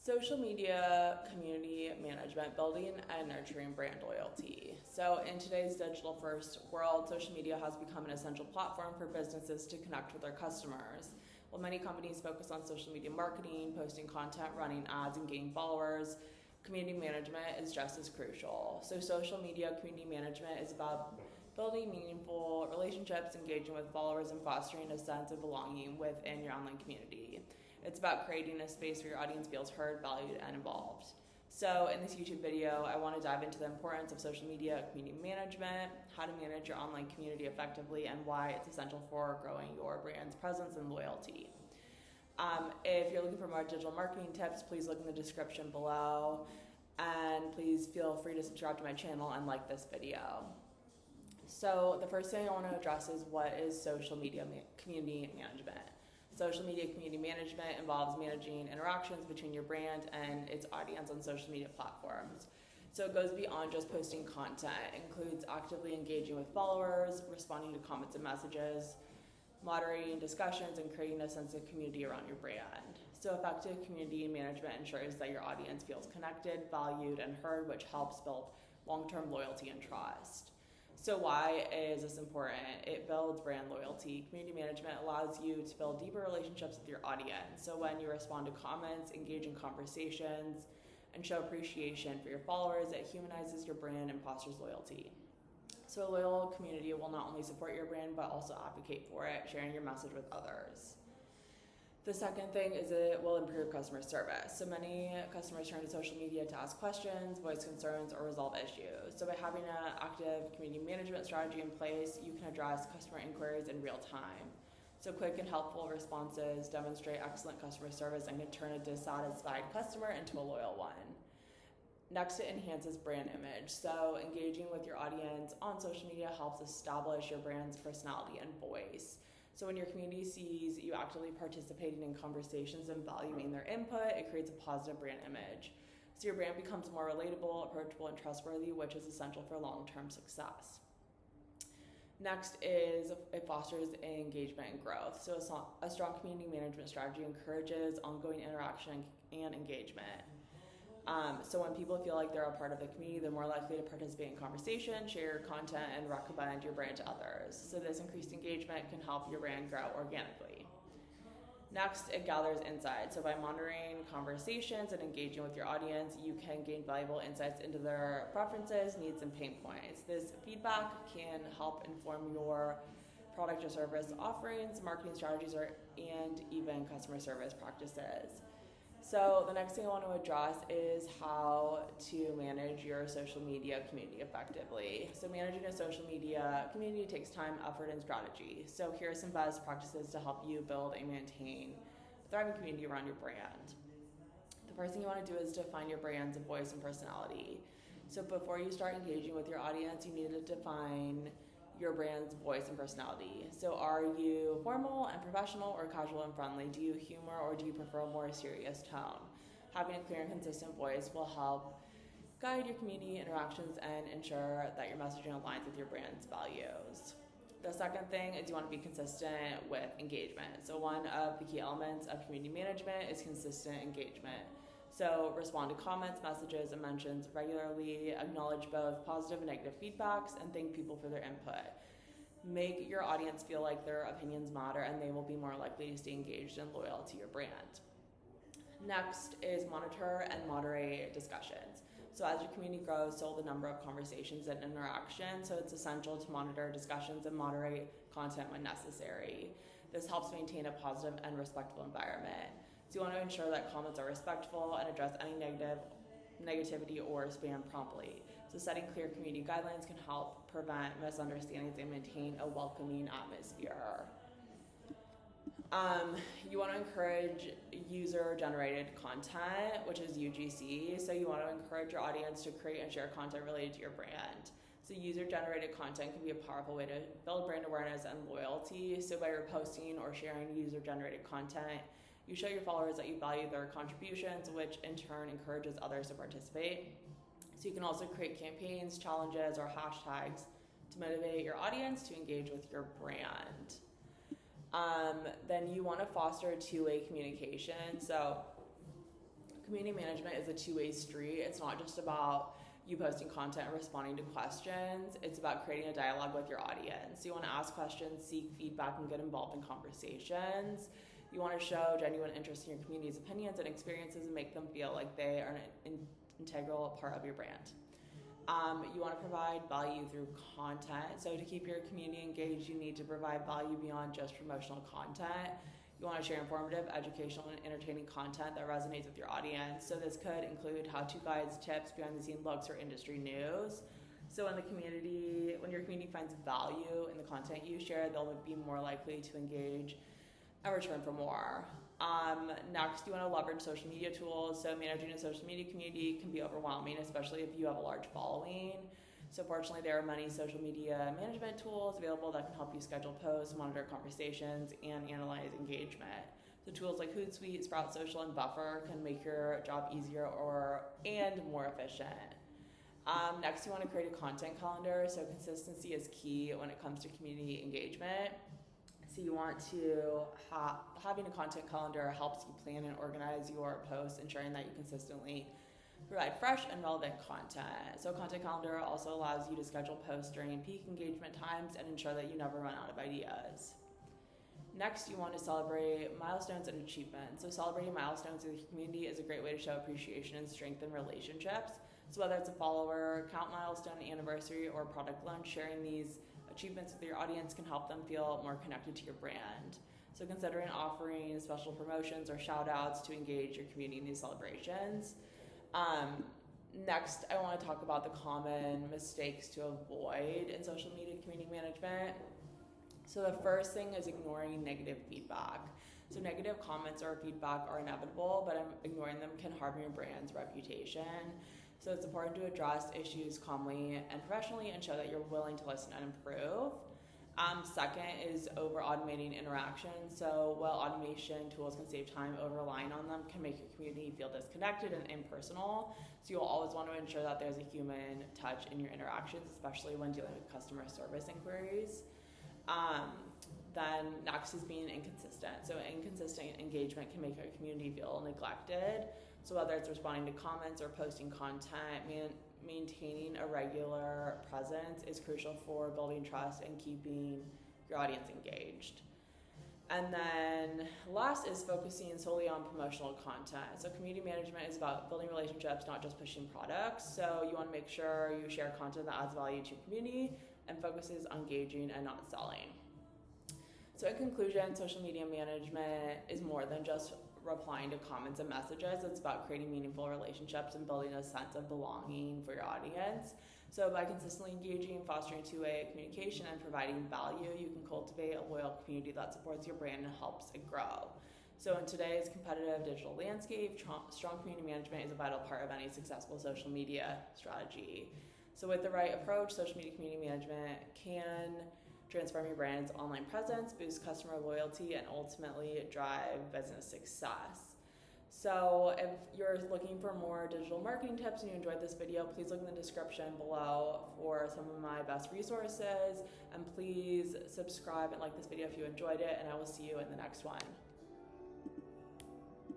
Social media community management, building and nurturing brand loyalty. So, in today's digital first world, social media has become an essential platform for businesses to connect with their customers. While many companies focus on social media marketing, posting content, running ads, and gaining followers, community management is just as crucial. So, social media community management is about building meaningful relationships, engaging with followers, and fostering a sense of belonging within your online community. It's about creating a space where your audience feels heard, valued, and involved. So in this YouTube video, I want to dive into the importance of social media community management, how to manage your online community effectively, and why it's essential for growing your brand's presence and loyalty. If you're looking for more digital marketing tips, please look in the description below, and please feel free to subscribe to my channel and like this video. So the first thing I want to address is what is social media community management. Social media community management involves managing interactions between your brand and its audience on social media platforms. So it goes beyond just posting content. It includes actively engaging with followers, responding to comments and messages, moderating discussions, and creating a sense of community around your brand. So effective community management ensures that your audience feels connected, valued, and heard, which helps build long-term loyalty and trust. So why is this important? It builds brand loyalty. Community management allows you to build deeper relationships with your audience. So when you respond to comments, engage in conversations, and show appreciation for your followers, it humanizes your brand and fosters loyalty. So a loyal community will not only support your brand, but also advocate for it, sharing your message with others. The second thing is it will improve customer service. So many customers turn to social media to ask questions, voice concerns, or resolve issues. So by having an active community management strategy in place, you can address customer inquiries in real time. So quick and helpful responses demonstrate excellent customer service and can turn a dissatisfied customer into a loyal one. Next, it enhances brand image. So engaging with your audience on social media helps establish your brand's personality and voice. So when your community sees you actively participating in conversations and valuing their input, it creates a positive brand image. So your brand becomes more relatable, approachable, and trustworthy, which is essential for long-term success. Next is it fosters engagement and growth. So a strong community management strategy encourages ongoing interaction and engagement. So when people feel like they're a part of the community, they're more likely to participate in conversation, share content, and recommend your brand to others. So this increased engagement can help your brand grow organically. Next, it gathers insights. So by monitoring conversations and engaging with your audience, you can gain valuable insights into their preferences, needs, and pain points. This feedback can help inform your product or service offerings, marketing strategies, and even customer service practices. So the next thing I want to address is how to manage your social media community effectively. So managing a social media community takes time, effort, and strategy. So here are some best practices to help you build and maintain a thriving community around your brand. The first thing you want to do is define your brand's voice and personality. So before you start engaging with your audience, you need to define your brand's voice and personality. So are you formal and professional or casual and friendly? Do you humor or do you prefer a more serious tone? Having a clear and consistent voice will help guide your community interactions and ensure that your messaging aligns with your brand's values. The second thing is you want to be consistent with engagement. So one of the key elements of community management is consistent engagement. So respond to comments, messages, and mentions regularly, acknowledge both positive and negative feedbacks, and thank people for their input. Make your audience feel like their opinions matter and they will be more likely to stay engaged and loyal to your brand. Next is monitor and moderate discussions. So as your community grows, so will the number of conversations and interactions, so it's essential to monitor discussions and moderate content when necessary. This helps maintain a positive and respectful environment. So you want to ensure that comments are respectful and address any negativity or spam promptly. So setting clear community guidelines can help prevent misunderstandings and maintain a welcoming atmosphere. You want to encourage user-generated content, which is UGC. So you want to encourage your audience to create and share content related to your brand. So user-generated content can be a powerful way to build brand awareness and loyalty. So by reposting or sharing user-generated content, you show your followers that you value their contributions, which in turn encourages others to participate. So you can also create campaigns, challenges, or hashtags to motivate your audience to engage with your brand. Then you want to foster two-way communication. So Community management is a two-way street. It's not just about you posting content and responding to questions. It's about creating a dialogue with your audience. You want to ask questions, seek feedback, and get involved in conversations. You want to show genuine interest in your community's opinions and experiences and make them feel like they are an integral part of your brand. You want to provide value through content. So to keep your community engaged, you need to provide value beyond just promotional content. You want to share informative, educational, and entertaining content that resonates with your audience. So this could include how-to guides, tips, behind-the-scenes looks, or industry news. So when your community finds value in the content you share, they'll be more likely to engage and return for more. Next, you want to leverage social media tools. So managing a social media community can be overwhelming, especially if you have a large following. So fortunately, there are many social media management tools available that can help you schedule posts, monitor conversations, and analyze engagement. So tools like Hootsuite, Sprout Social, and Buffer can make your job easier and more efficient. Next, you want to create a content calendar. So consistency is key when it comes to community engagement. So you want to having a content calendar helps you plan and organize your posts, ensuring that you consistently provide fresh and relevant content. So a content calendar also allows you to schedule posts during peak engagement times and ensure that you never run out of ideas. Next, you want to celebrate milestones and achievements. So celebrating milestones with your community is a great way to show appreciation and strengthen relationships. So whether it's a follower count milestone, anniversary, or product launch, sharing these achievements with your audience can help them feel more connected to your brand. So considering offering special promotions or shout outs to engage your community in these celebrations. Next, I want to talk about the common mistakes to avoid in social media community management. So the first thing is ignoring negative feedback. So negative comments or feedback are inevitable, but ignoring them can harm your brand's reputation. So it's important to address issues calmly and professionally and show that you're willing to listen and improve. Second is over automating interactions. So while automation tools can save time, over relying on them can make your community feel disconnected and impersonal. So you'll always want to ensure that there's a human touch in your interactions, especially when dealing with customer service inquiries. Then next is being inconsistent. So inconsistent engagement can make your community feel neglected. So whether it's responding to comments or posting content, maintaining a regular presence is crucial for building trust and keeping your audience engaged. And then last is focusing solely on promotional content. So community management is about building relationships, not just pushing products. So you want to make sure you share content that adds value to your community and focuses on engaging and not selling. So in conclusion, social media management is more than just replying to comments and messages. It's about creating meaningful relationships and building a sense of belonging for your audience. So by consistently engaging, fostering two-way communication, and providing value, you can cultivate a loyal community that supports your brand and helps it grow. So in today's competitive digital landscape, strong community management is a vital part of any successful social media strategy. So with the right approach, social media community management can transform your brand's online presence, boost customer loyalty, and ultimately drive business success. So if you're looking for more digital marketing tips and you enjoyed this video, please look in the description below for some of my best resources, and please subscribe and like this video if you enjoyed it, and I will see you in the next one.